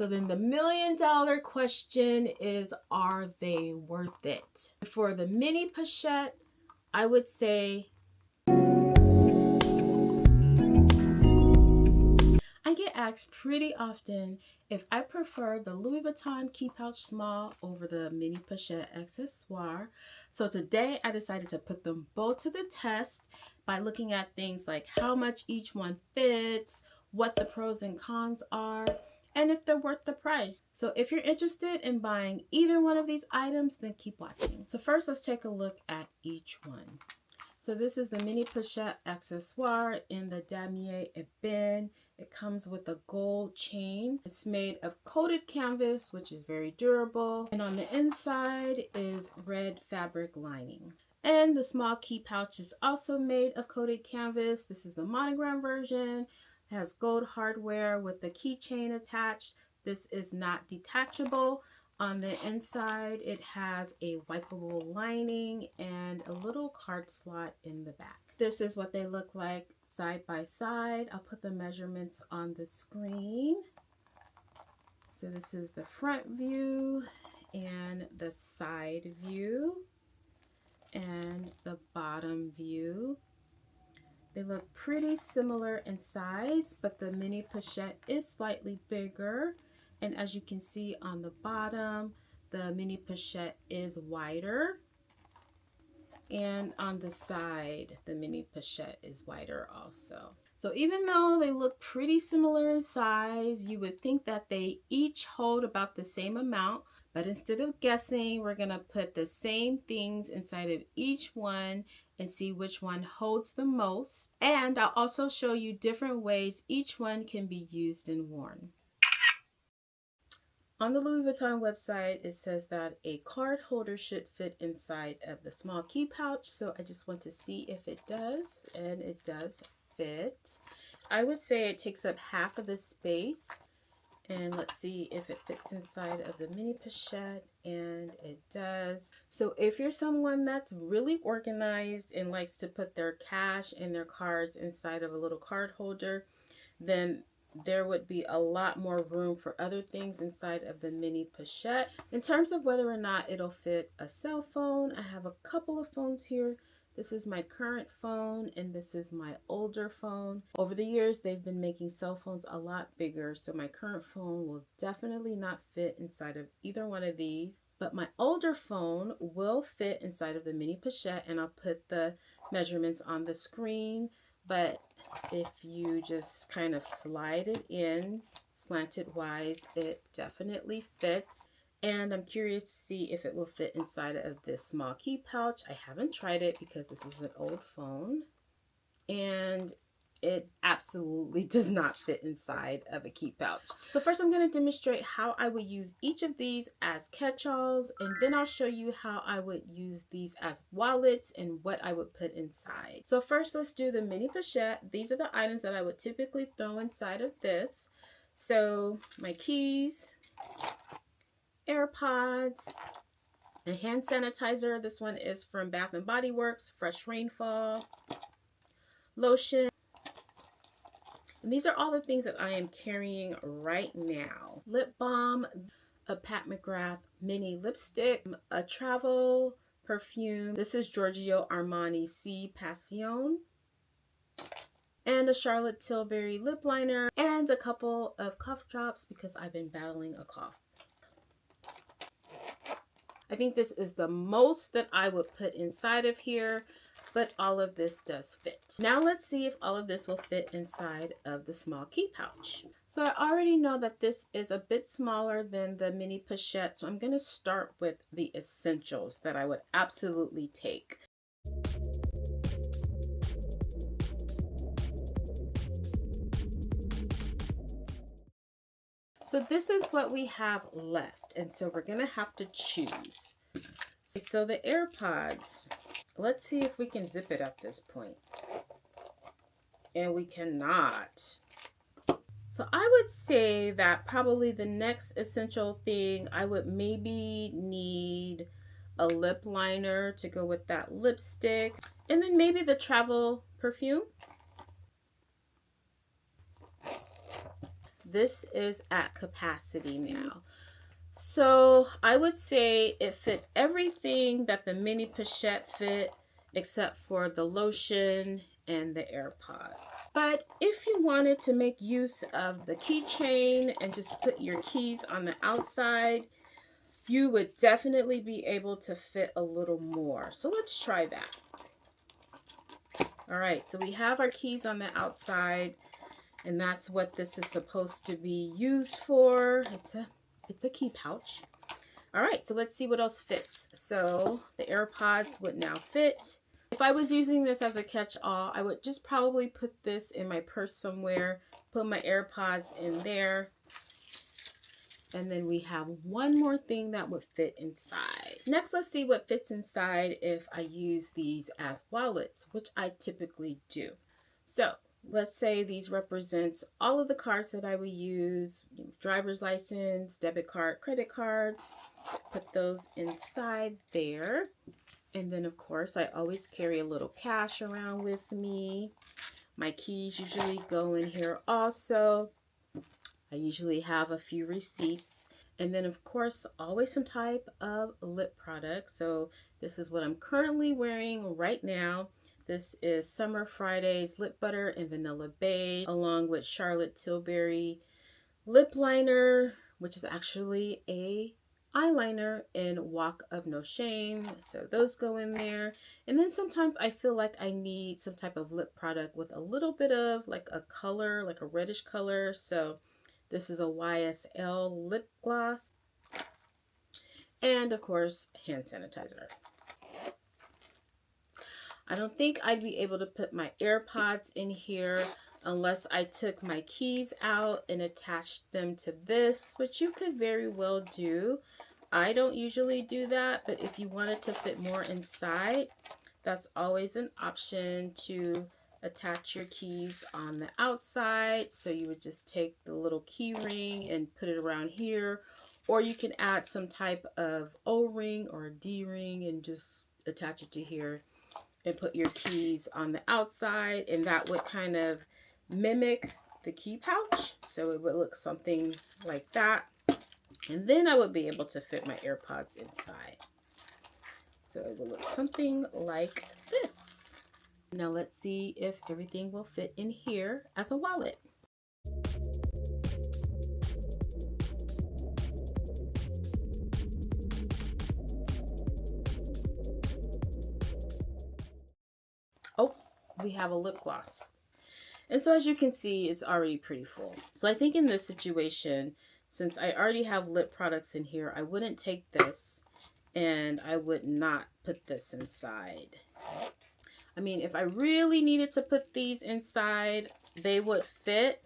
So then the $1,000,000 question is, are they worth it? For the mini pochette, I would say I get asked pretty often if I prefer the Louis Vuitton Key Pouch Small over the Mini Pochette Accessoire. So today I decided to put them both to the test by looking at things like how much each one fits, what the pros and cons are, and if they're worth the price. So if you're interested in buying either one of these items, then keep watching. So first, let's take a look at each one. So this is the Mini Pochette Accessoire in the Damier Ebene. It comes with a gold chain. It's made of coated canvas, which is very durable. And on the inside is red fabric lining. And the small key pouch is also made of coated canvas. This is the monogram version. It has gold hardware with the keychain attached. This is not detachable. On the inside, it has a wipeable lining and a little card slot in the back. This is what they look like side by side. I'll put the measurements on the screen. So this is the front view and the side view and the bottom view. They look pretty similar in size, but the mini pochette is slightly bigger. And as you can see on the bottom, the mini pochette is wider. And on the side, the mini pochette is wider also. So even though they look pretty similar in size, you would think that they each hold about the same amount. But instead of guessing, we're gonna put the same things inside of each one and see which one holds the most. And I'll also show you different ways each one can be used and worn. On the Louis Vuitton website, it says that a card holder should fit inside of the small key pouch. So I just want to see if it does, and it does fit. I would say it takes up half of the space. And let's see if it fits inside of the mini pochette, and it does. So if you're someone that's really organized and likes to put their cash and their cards inside of a little card holder, then there would be a lot more room for other things inside of the mini pochette. In terms of whether or not it'll fit a cell phone, I have a couple of phones here. This is my current phone and this is my older phone. Over the years, they've been making cell phones a lot bigger, so my current phone will definitely not fit inside of either one of these. But my older phone will fit inside of the mini pochette, and I'll put the measurements on the screen. But if you just kind of slide it in slanted wise, it definitely fits. And I'm curious to see if it will fit inside of this small key pouch. I haven't tried it because this is an old phone. And it absolutely does not fit inside of a key pouch. So first I'm going to demonstrate how I would use each of these as catch-alls, and then I'll show you how I would use these as wallets and what I would put inside. So first, let's do the mini pochette. These are the items that I would typically throw inside of this. So my keys, AirPods, a hand sanitizer. This one is from Bath & Body Works, Fresh Rainfall, lotion. And these are all the things that I am carrying right now. Lip balm, a Pat McGrath mini lipstick, a travel perfume. This is Giorgio Armani C Passion. And a Charlotte Tilbury lip liner. And a couple of cough drops because I've been battling a cough. I think this is the most that I would put inside of here, but all of this does fit. Now let's see if all of this will fit inside of the small key pouch. So I already know that this is a bit smaller than the mini pochette, so I'm going to start with the essentials that I would absolutely take. So this is what we have left, and so we're going to have to choose. So the AirPods, let's see if we can zip it at this point. And we cannot. So I would say that probably the next essential thing, I would maybe need a lip liner to go with that lipstick. And then maybe the travel perfume. this is at capacity now. So I would say it fit everything that the mini pochette fit, except for the lotion and the AirPods. But if you wanted to make use of the keychain and just put your keys on the outside, you would definitely be able to fit a little more. So let's try that. All right, so we have our keys on the outside, and that's what this is supposed to be used for. It's a key pouch. All right, so let's see what else fits. So the AirPods would now fit. If I was using this as a catch-all, I would just probably put this in my purse somewhere, put my AirPods in there, and then we have one more thing that would fit inside. Next, let's see what fits inside if I use these as wallets, which I typically do. So let's say these represents all of the cards that I would use: driver's license, debit card, credit cards. Put those inside there. And then of course I always carry a little cash around with me. My keys usually go in here also. I usually have a few receipts. And then of course, always some type of lip product. So this is what I'm currently wearing right now. This is Summer Friday's Lip Butter in Vanilla Beige, along with Charlotte Tilbury lip liner, which is actually a eyeliner in Walk of No Shame. So those go in there. And then sometimes I feel like I need some type of lip product with a little bit of like a color, like a reddish color. So this is a YSL lip gloss. And of course, hand sanitizer. I don't think I'd be able to put my AirPods in here unless I took my keys out and attached them to this, which you could very well do. I don't usually do that, but if you wanted to fit more inside, that's always an option to attach your keys on the outside. So you would just take the little key ring and put it around here, or you can add some type of O-ring or a D-ring and just attach it to here and put your keys on the outside, and that would kind of mimic the key pouch. So it would look something like that. And then I would be able to fit my AirPods inside. So it will look something like this. Now let's see if everything will fit in here as a wallet. Oh, we have a lip gloss. And so as you can see, it's already pretty full. So I think in this situation, since I already have lip products in here, I wouldn't take this and I would not put this inside. I mean, if I really needed to put these inside, they would fit,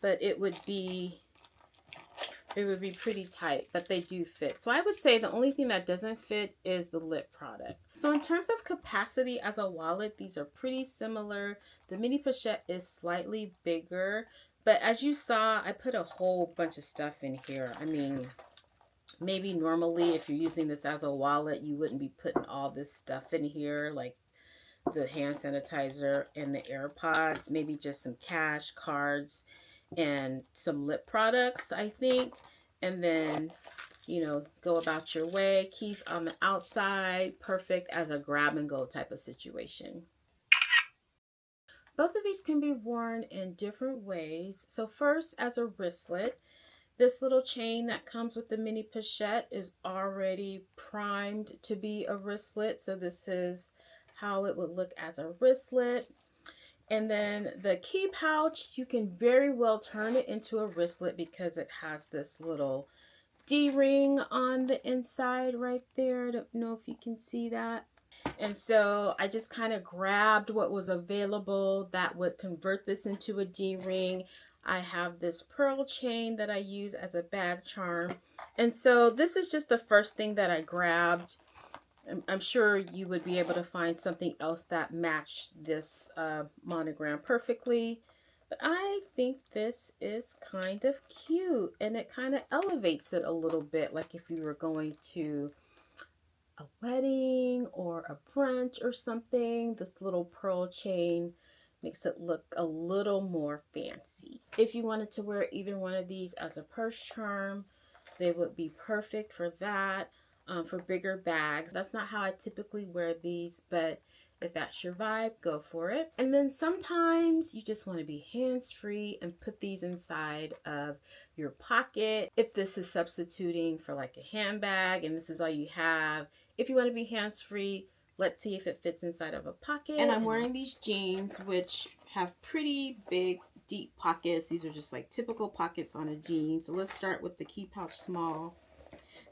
but it would be pretty tight, but they do fit. So I would say the only thing that doesn't fit is the lip product. So in terms of capacity as a wallet, these are pretty similar. The mini pochette is slightly bigger, but as you saw, I put a whole bunch of stuff in here. I mean, maybe normally if you're using this as a wallet, you wouldn't be putting all this stuff in here, like the hand sanitizer and the AirPods, maybe just some cash, cards, and some lip products, I think. And then, you know, go about your way. Keys on the outside, perfect as a grab and go type of situation. Both of these can be worn in different ways. So first, as a wristlet, this little chain that comes with the mini pochette is already primed to be a wristlet. So this is how it would look as a wristlet. And then the key pouch, you can very well turn it into a wristlet because it has this little D-ring on the inside right there. I don't know if you can see that. And so I just kind of grabbed what was available that would convert this into a D-ring. I have this pearl chain that I use as a bag charm. And so this is just the first thing that I grabbed. I'm sure you would be able to find something else that matched this monogram perfectly. But I think this is kind of cute, and it kind of elevates it a little bit, like if you were going to a wedding or a brunch or something. This little pearl chain makes it look a little more fancy. If you wanted to wear either one of these as a purse charm, they would be perfect for that. For bigger bags. That's not how I typically wear these, but if that's your vibe, go for it. And then sometimes you just want to be hands-free and put these inside of your pocket. If this is substituting for like a handbag and this is all you have, if you want to be hands-free, let's see if it fits inside of a pocket. And I'm wearing these jeans, which have pretty big, deep pockets. These are just like typical pockets on a jean. So let's start with the key pouch small.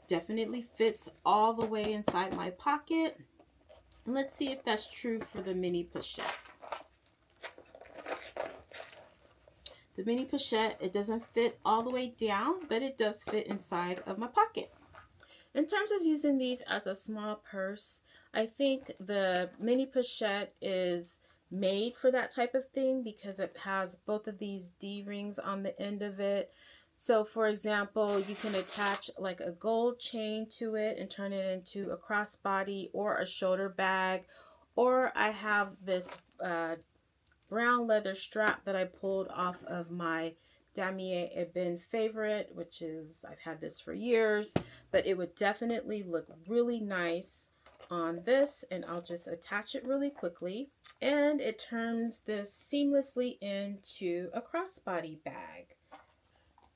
Definitely fits all the way inside my pocket. And let's see if that's true for the mini pochette. The mini pochette, it doesn't fit all the way down, but it does fit inside of my pocket. In terms of using these as a small purse, I think the mini pochette is made for that type of thing because it has both of these D-rings on the end of it. So for example, you can attach like a gold chain to it and turn it into a crossbody or a shoulder bag. Or I have this brown leather strap that I pulled off of my Damier Ebene favorite, which is, I've had this for years, but it would definitely look really nice on this, and I'll just attach it really quickly. And it turns this seamlessly into a crossbody bag.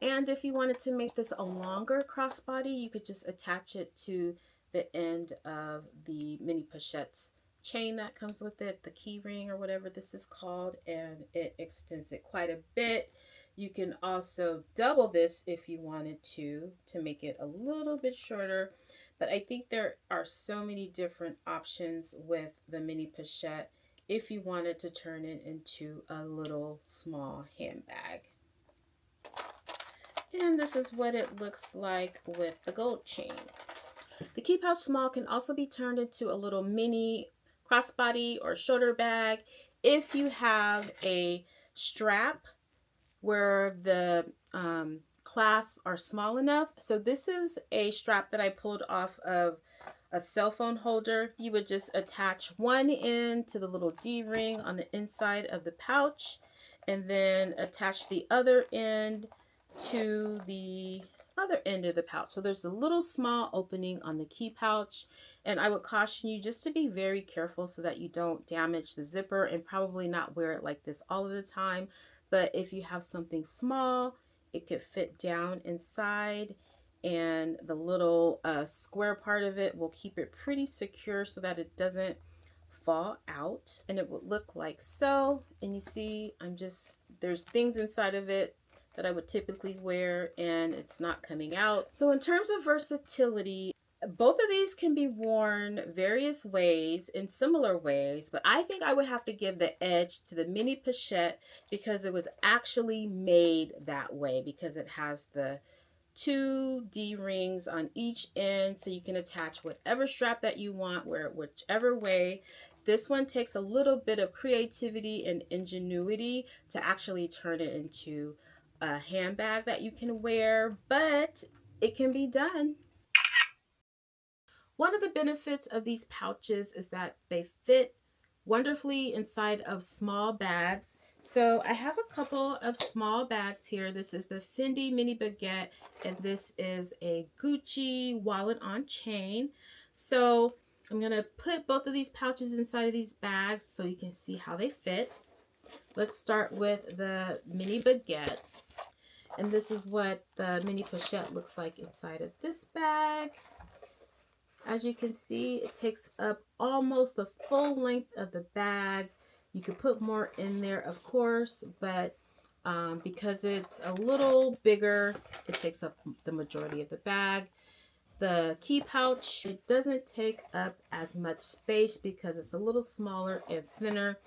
And if you wanted to make this a longer crossbody, you could just attach it to the end of the mini pochette chain that comes with it, the key ring or whatever this is called, and it extends it quite a bit. You can also double this if you wanted to make it a little bit shorter. But I think there are so many different options with the mini pochette if you wanted to turn it into a little small handbag. And this is what it looks like with the gold chain. The key pouch small can also be turned into a little mini crossbody or shoulder bag if you have a strap where the clasps are small enough. So this is a strap that I pulled off of a cell phone holder. You would just attach one end to the little D-ring on the inside of the pouch and then attach the other end to the other end of the pouch. So there's a little small opening on the key pouch, and I would caution you just to be very careful so that you don't damage the zipper, and probably not wear it like this all of the time. But if you have something small, it could fit down inside, and the little square part of it will keep it pretty secure so that it doesn't fall out. And it would look like so. And you see, there's things inside of it that I would typically wear, and it's not coming out. So in terms of versatility, both of these can be worn various ways, in similar ways, but I think I would have to give the edge to the mini pochette because it was actually made that way, because it has the 2 D-rings on each end, so you can attach whatever strap that you want, wear it whichever way. This one takes a little bit of creativity and ingenuity to actually turn it into a handbag that you can wear, but it can be done. One of the benefits of these pouches is that they fit wonderfully inside of small bags. So I have a couple of small bags here. This is the Fendi Mini Baguette, and this is a Gucci wallet on chain. So I'm going to put both of these pouches inside of these bags so you can see how they fit. Let's start with the Mini Baguette. And this is what the mini pochette looks like inside of this bag. As you can see, it takes up almost the full length of the bag. You could put more in there, of course, but because it's a little bigger, it takes up the majority of the bag. The key pouch, it doesn't take up as much space because it's a little smaller and thinner.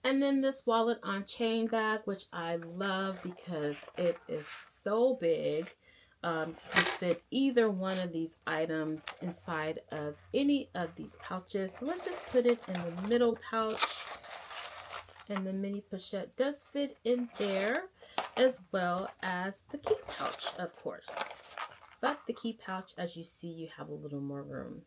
And then this wallet on chain bag, which I love because it is so big. Can fit either one of these items inside of any of these pouches. So let's just put it in the middle pouch. And the mini pochette does fit in there, as well as the key pouch, of course. But the key pouch, as you see, you have a little more room.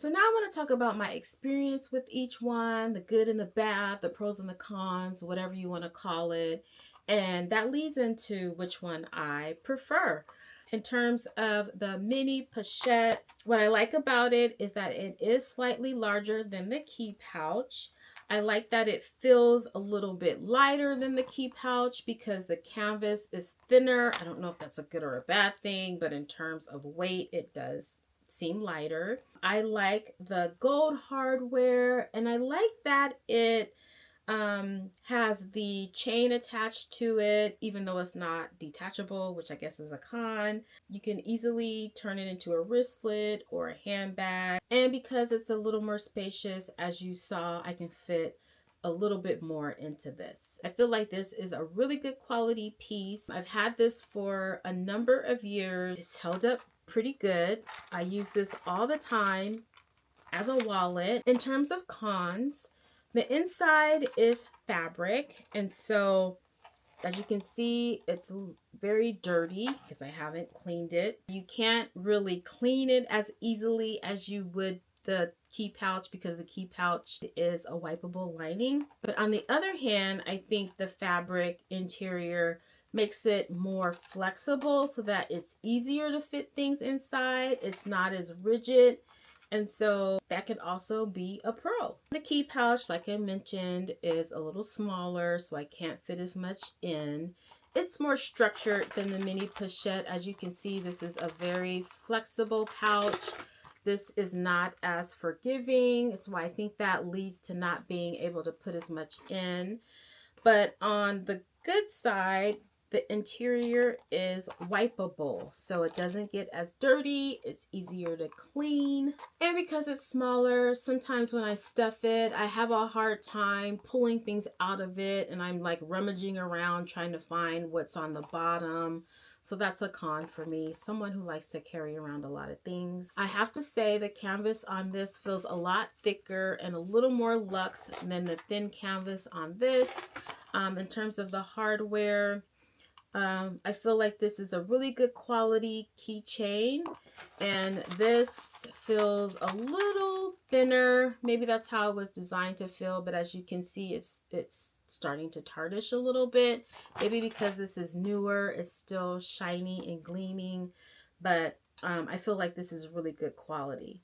So now I want to talk about my experience with each one, the good and the bad, the pros and the cons, whatever you want to call it. And that leads into which one I prefer. In terms of the mini pochette, what I like about it is that it is slightly larger than the key pouch. I like that it feels a little bit lighter than the key pouch because the canvas is thinner. I don't know if that's a good or a bad thing, but in terms of weight, it does seem lighter. I like the gold hardware, and I like that it has the chain attached to it, even though it's not detachable, which I guess is a con. You can easily turn it into a wristlet or a handbag. And because it's a little more spacious, as you saw, I can fit a little bit more into this. I feel like this is a really good quality piece. I've had this for a number of years. It's held up pretty good. I use this all the time as a wallet. In terms of cons, the inside is fabric, and so as you can see, it's very dirty because I haven't cleaned it. You can't really clean it as easily as you would the key pouch because the key pouch is a wipeable lining. But on the other hand, I think the fabric interior makes it more flexible so that it's easier to fit things inside. It's not as rigid. And so that can also be a pro. The key pouch, like I mentioned, is a little smaller, so I can't fit as much in. It's more structured than the mini pochette. As you can see, this is a very flexible pouch. This is not as forgiving, so I think that leads to not being able to put as much in. But on the good side, the interior is wipeable, so it doesn't get as dirty. It's easier to clean. And because it's smaller, sometimes when I stuff it, I have a hard time pulling things out of it, and I'm like rummaging around trying to find what's on the bottom. So that's a con for me, someone who likes to carry around a lot of things. I have to say the canvas on this feels a lot thicker and a little more luxe than the thin canvas on this. In terms of the hardware, I feel like this is a really good quality keychain, and this feels a little thinner. Maybe that's how it was designed to feel, but as you can see, it's starting to tarnish a little bit. Maybe because this is newer, it's still shiny and gleaming, but I feel like this is really good quality.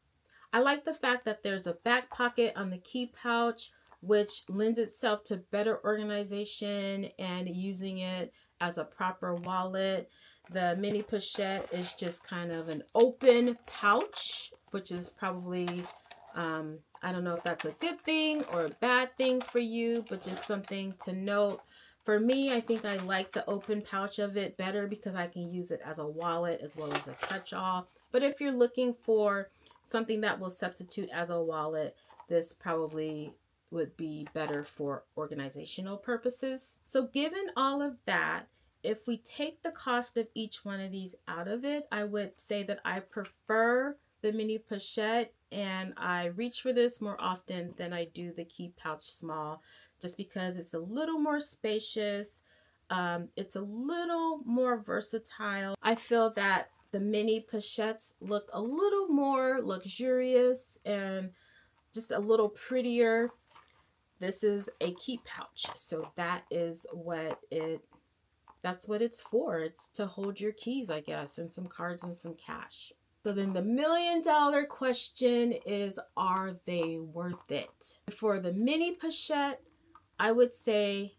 I like the fact that there's a back pocket on the key pouch, which lends itself to better organization and using it as a proper wallet. The mini pochette is just kind of an open pouch, which is probably, I don't know if that's a good thing or a bad thing for you, but just something to note. For me, I think I like the open pouch of it better because I can use it as a wallet as well as a catch-all. But if you're looking for something that will substitute as a wallet, this probably would be better for organizational purposes. So given all of that, if we take the cost of each one of these out of it, I would say that I prefer the mini pochette, and I reach for this more often than I do the key pouch small, just because it's a little more spacious. It's a little more versatile. I feel that the mini pochettes look a little more luxurious and just a little prettier. This is a key pouch, so that's what it's for. It's to hold your keys, I guess, and some cards and some cash. So then the $1,000,000 question is, are they worth it? For the mini pochette, I would say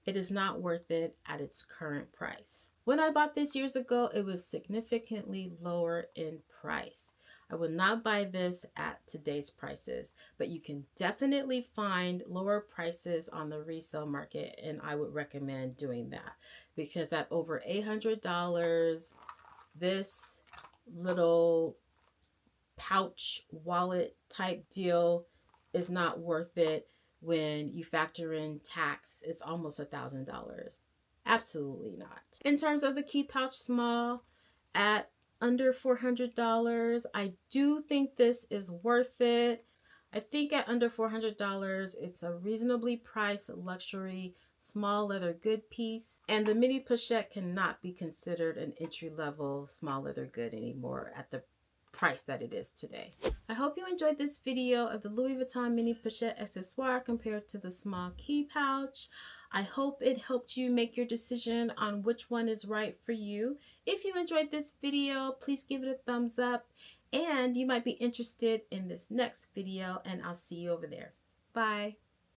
it is not worth it at its current price. When I bought this years ago, it was significantly lower in price. I would not buy this at today's prices, but you can definitely find lower prices on the resale market, and I would recommend doing that because at over $800, this little pouch wallet type deal is not worth it. When you factor in tax, it's almost $1,000. Absolutely not. In terms of the key pouch small, at under $400, I do think this is worth it. I think at under $400, it's a reasonably priced luxury small leather good piece, and the mini pochette cannot be considered an entry-level small leather good anymore at the price that it is today. I hope you enjoyed this video of the Louis Vuitton mini pochette accessoire compared to the small key pouch. I hope it helped you make your decision on which one is right for you. If you enjoyed this video, please give it a thumbs up, and you might be interested in this next video, and I'll see you over there. Bye.